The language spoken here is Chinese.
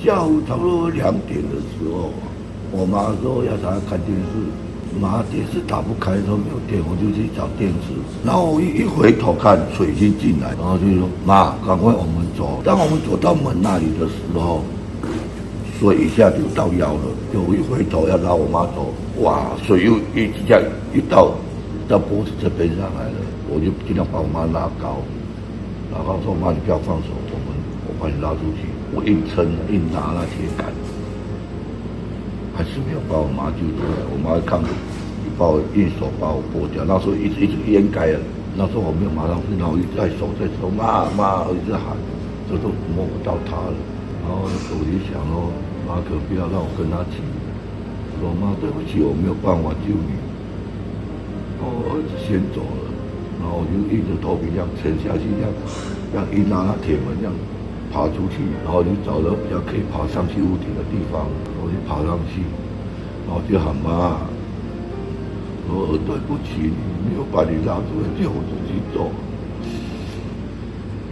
下午差不多2点的时候，我妈说要她看电视，妈电视打不开，说没有电，我就去找电视。然后我一回头看，水已经进来，然后就说妈，赶快我们走。当我们走到门那里的时候，水一下就到腰了。就我一回头要拉我妈走，哇，水又一下一到脖子这边上来了，我就尽量把我妈拉高，说妈你不要放手，我把你拉出去。我硬撑硬拿那铁杆，还是没有把我妈救出来。我妈看着，把我用手把我拨掉，那时候一直淹盖了。那时候我没有马上去，然后我一直在手妈，我一直喊，这都摸不到她了。然后我就想说，妈可不要让我跟她骑。我说妈对不起，我没有办法救你。我儿子先走了，然后我就硬着头皮这样沉下去，这样一拉那铁门这样。爬出去，然后就找到比较可以爬上去屋顶的地方，我就爬上去，然后就喊妈，我说对不起，你没有把你拉出来，叫我自己走。